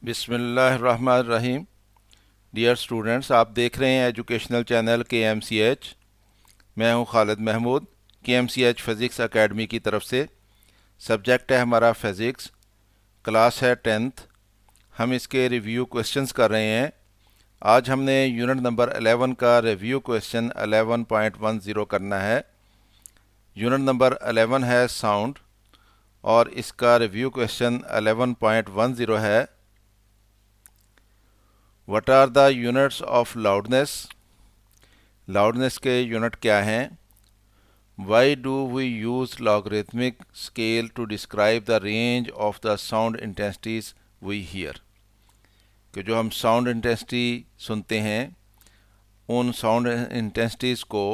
बिस्मिल्लाहिर्रहमानिर्रहीम। Dear students, आप देख रहे हैं एजुकेशनल चैनल KMCH। मैं हूं Khalid Mahmood, KMCH physics academy की तरफ से। सब्जेक्ट है हमारा फ़िज़िक्स, क्लास है 10th। हम इसके रिव्यू क्वेश्चंस कर रहे हैं। आज हमने यूनिट नंबर 11 का रिव्यू क्वेश्चन 11.10 करना है। यूनिट नंबर 11 है साउंड और इसका रिव्यू क्वेश्चन 11.10 है। What are the units of loudness? Loudness के यूनिट क्या हैं? Why do we use logarithmic scale to describe the range of the sound intensities we hear? कि जो हम साउंड इंटेंसिटी सुनते हैं, उन साउंड इंटेंसिटीज को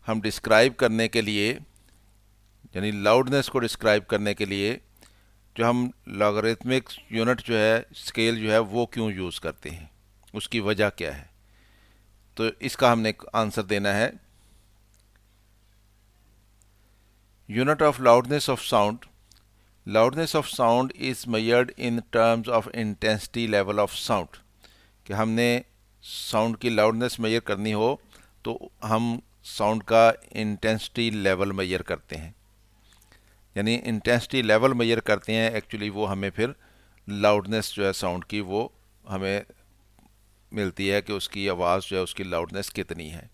हम डिस्क्राइब करने के लिए, यानी लाउडनेस को डिस्क्राइब करने के लिए, जो हम लॉगरिथमिक यूनिट जो है, स्केल जो है, वो क्यों यूज़ करते हैं, उसकी वजह क्या है? तो इसका हमने आंसर देना है। Unit of loudness of sound. Loudness of sound is measured in terms of intensity level of sound. कि हमने साउंड की लाउडनेस मेजर करनी हो तो हम साउंड का इंटेंसिटी लेवल मेजर करते हैं, यानी इंटेंसिटी लेवल मेजर करते हैं। एक्चुअली वो हमें फिर लाउडनेस जो है साउंड की, वो हमें मिलती है कि उसकी आवाज़ जो है, उसकी लाउडनेस कितनी है।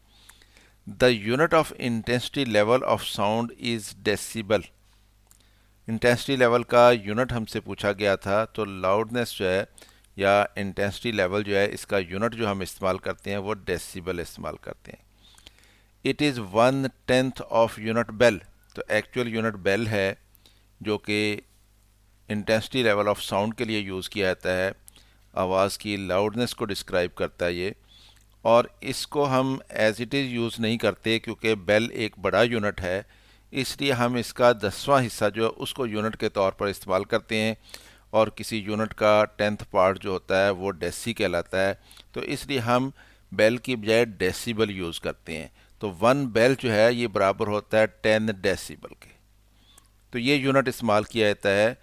The unit of intensity level of sound is decibel. Intensity level का यूनिट हमसे पूछा गया था, तो लाउडनेस जो है या इंटेंसिटी लेवल जो है, इसका यूनिट जो हम इस्तेमाल करते हैं वो डेसिबल इस्तेमाल करते हैं। It is 1/10 of unit bel. तो एक्चुअल यूनिट बेल है जो कि इंटेंसिटी लेवल ऑफ साउंड के लिए यूज़ किया जाता है, आवाज़ की लाउडनेस को डिस्क्राइब करता है ये। और इसको हम एज इट इज़ यूज़ नहीं करते क्योंकि बेल एक बड़ा यूनिट है, इसलिए हम इसका 10वां हिस्सा जो है उसको यूनिट के तौर पर इस्तेमाल करते हैं। और किसी यूनिट का 10th पार्ट जो होता है वो डेसी कहलाता है, तो इसलिए हम बेल की बजाय डेसिबल यूज़ करते हैं। तो 1 बेल जो है ये बराबर होता है 10 डेसिबल के। तो ये यूनिट इस्तेमाल किया जाता है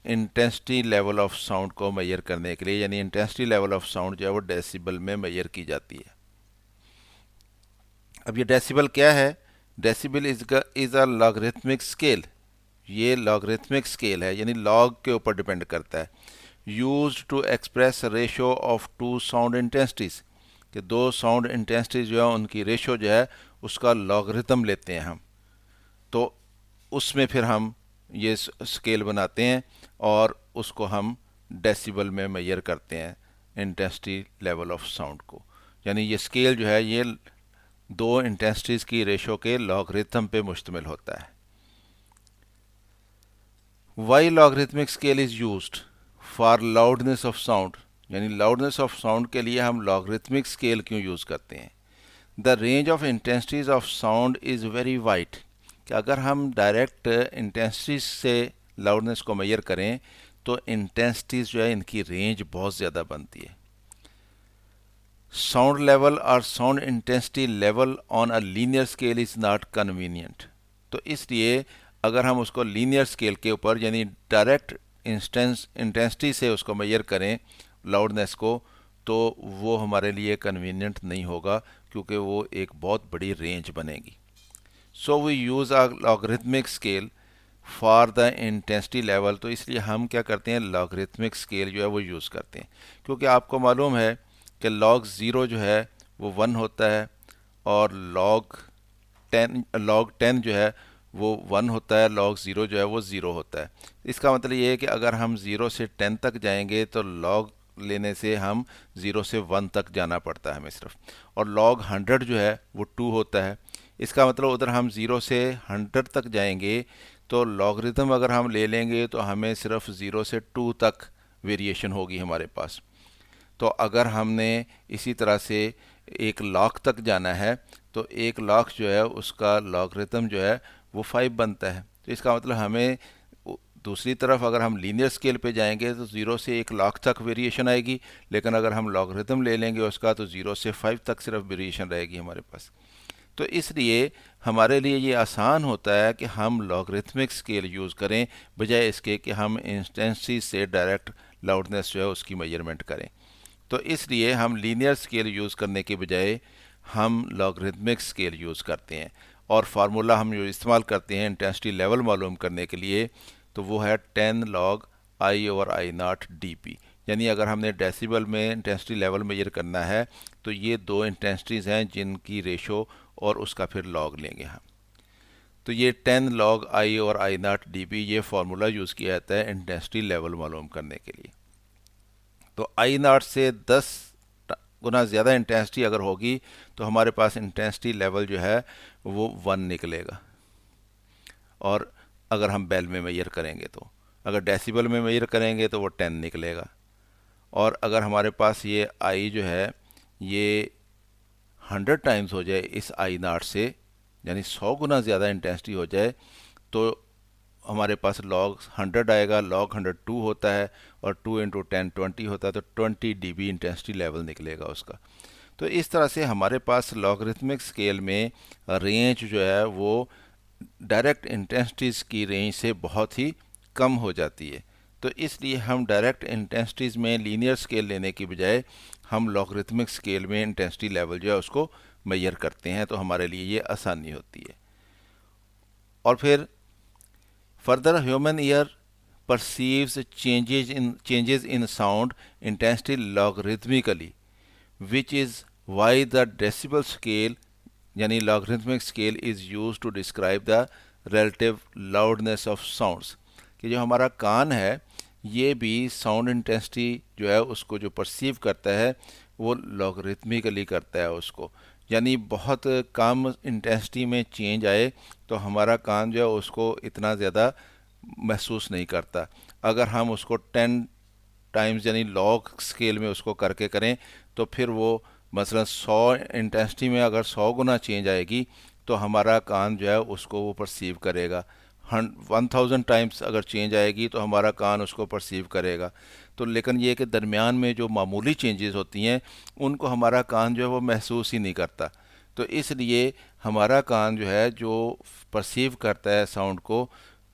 इंटेंसिटी लेवल ऑफ साउंड को मेजर करने के लिए, यानी इंटेंसिटी लेवल ऑफ साउंड जो है वो डेसिबल में मेजर की जाती है। अब ये डेसिबल क्या है? Decibel is a logarithmic scale. ये लॉगरिथमिक स्केल है, यानी लॉग के ऊपर डिपेंड करता है। Used to express ratio of two sound intensities. कि दो साउंड इंटेंसिटीज जो है उनकी रेशो जो है उसका लॉगरिथम लेते हैं हम, तो उसमें फिर हम ये स्केल बनाते हैं और उसको हम डेसिबल में मेजर करते हैं इंटेंसिटी लेवल ऑफ साउंड को। यानी ये स्केल जो है ये दो इंटेंसिटीज की रेशो के लॉगरिथम पे मुश्तमिल होता है। Why logarithmic scale is used for loudness of sound. यानी लाउडनेस ऑफ साउंड के लिए हम लॉगरिथमिक स्केल क्यों यूज़ करते हैं? The range of intensities of sound is very wide. कि अगर हम डायरेक्ट इंटेंसिटीज से लाउडनेस को मेजर करें तो इंटेंसिटीज जो है इनकी रेंज बहुत ज़्यादा बनती है। साउंड लेवल और sound intensity level on a linear scale is not convenient. तो इसलिए अगर हम उसको लीनियर स्केल के ऊपर, यानी डायरेक्ट इंटेंसिटी से उसको मेजर करें लाउडनेस को, तो वो हमारे लिए कन्वीनियंट नहीं होगा क्योंकि वो एक बहुत बड़ी रेंज बनेगी। So we use a logarithmic scale for the intensity level. तो इसलिए हम क्या करते हैं, लॉगरिथमिक स्केल जो है वो यूज़ करते हैं। क्योंकि आपको मालूम है कि लॉग ज़ीरो जो है वो 1 होता है और लॉग टेन जो है वो 1 होता है, लॉग ज़ीरो जो है वो 0 होता है। इसका मतलब ये है कि अगर हम 0 से 10 तक जाएंगे तो लॉग लेने से हम 0 से 1 तक जाना पड़ता है हमें सिर्फ। और लॉग 100 जो है वो 2 होता है। इसका मतलब उधर हम 0 से 100 तक जाएंगे तो लॉगरिथम अगर हम ले लेंगे तो हमें सिर्फ 0 से 2 तक वेरिएशन होगी हमारे पास। तो अगर हमने इसी तरह से 1 लाख तक जाना है तो 1 लाख जो है उसका लॉगरिथम जो है वो 5 बनता है। तो इसका मतलब हमें दूसरी तरफ अगर हम लीनियर स्केल पे जाएंगे तो 0 से 1 लाख तक वेरिएशन आएगी, लेकिन अगर हम लॉगरिथम ले लेंगे उसका तो 0 से 5 तक सिर्फ वेरिएशन रहेगी हमारे पास। तो इसलिए हमारे लिए ये आसान होता है कि हम लॉगरिथमिक स्केल यूज़ करें बजाय इसके कि हम इंटेंसिटी से डायरेक्ट लाउडनेस जो है उसकी मेजरमेंट करें। तो इसलिए हम लीनियर स्केल यूज़ करने के बजाय हम लॉगरिथमिक स्केल यूज़ करते हैं। और फार्मूला हम जो इस्तेमाल करते हैं इंटेंसिटी लेवल मालूम करने के लिए, तो वो है 10 log I/I0 dP। यानी अगर हमने डेसिबल में इंटेंसिटी लेवल मेजर करना है तो ये दो इंटेंसिटीज़ हैं जिनकी रेशो और उसका फिर लॉग लेंगे हम। तो ये 10 log I/I0 dP ये फार्मूला यूज़ किया जाता है इंटेंसिटी लेवल मालूम करने के लिए। तो I0 से 10 गुना ज़्यादा इंटेंसिटी अगर होगी तो हमारे पास इंटेंसिटी लेवल जो है वो 1 निकलेगा। और अगर हम बेल में मेजर करेंगे तो, अगर डेसिबल में मेजर करेंगे तो वो 10 निकलेगा। और अगर हमारे पास ये आई जो है ये 100 टाइम्स हो जाए इस I0 से, यानी 100 गुना ज़्यादा इंटेंसिटी हो जाए, तो हमारे पास log 100 आएगा। log 100 2 होता है और 2 इंटू 10 20 होता है, तो 20 dB इंटेंसिटी लेवल निकलेगा उसका। तो इस तरह से हमारे पास लॉगरिथमिक स्केल में रेंज जो है वो डायरेक्ट इंटेंसिटीज़ की रेंज से बहुत ही कम हो जाती है। तो इसलिए हम डायरेक्ट इंटेंसिटीज़ में लीनियर स्केल लेने की बजाय हम लॉगरिथमिक स्केल में इंटेंसिटी लेवल जो है उसको मेजर करते हैं, तो हमारे लिए ये आसानी होती है। और फिर further human ear perceives changes in sound intensity logarithmically, which is why the decibel scale यानी logarithmic scale is used to describe the relative loudness of sounds। कि जो हमारा कान है ये भी साउंड इंटेंसिटी जो है उसको जो परसीव करता है वो लॉगरिथमिकली करता है उसको। यानी बहुत कम इंटेंसिटी में चेंज आए तो हमारा कान जो है उसको इतना ज़्यादा महसूस नहीं करता। अगर हम उसको 10 टाइम्स यानी लॉग स्केल में उसको करके करें तो फिर वो मसलन 100 इंटेंसिटी में अगर 100 गुना चेंज आएगी तो हमारा कान जो है उसको वो परसीव करेगा। 1000 टाइम्स अगर चेंज आएगी तो हमारा कान उसको परसीव करेगा। तो लेकिन ये कि दरमियान में जो मामूली चेंजेस होती हैं उनको हमारा कान जो है वो महसूस ही नहीं करता। तो इसलिए हमारा कान जो है जो परसीव करता है साउंड को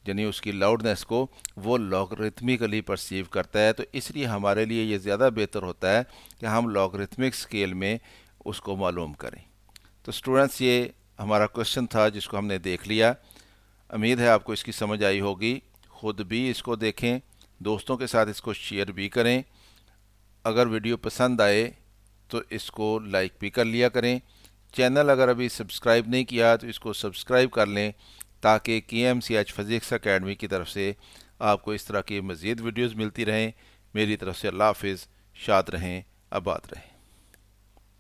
यानी उसकी लाउडनेस को वो लॉगरिथमिकली परसीव करता है। तो इसलिए हमारे लिए ये ज़्यादा बेहतर होता है कि हम लॉगरिथमिक स्केल में उसको मालूम करें। तो स्टूडेंट्स ये हमारा क्वेश्चन था जिसको हमने देख लिया। उम्मीद है आपको इसकी समझ आई होगी। ख़ुद भी इसको देखें, दोस्तों के साथ इसको शेयर भी करें। अगर वीडियो पसंद आए तो इसको लाइक भी कर लिया करें। चैनल अगर अभी सब्सक्राइब नहीं किया तो इसको सब्सक्राइब कर लें ताकि KMCH फिज़िक्स अकेडमी की तरफ से आपको इस तरह की मज़ीद वीडियोज़ मिलती रहें। मेरी तरफ से अल्लाह हाफ़िज़। शाद रहें, आबाद रहें।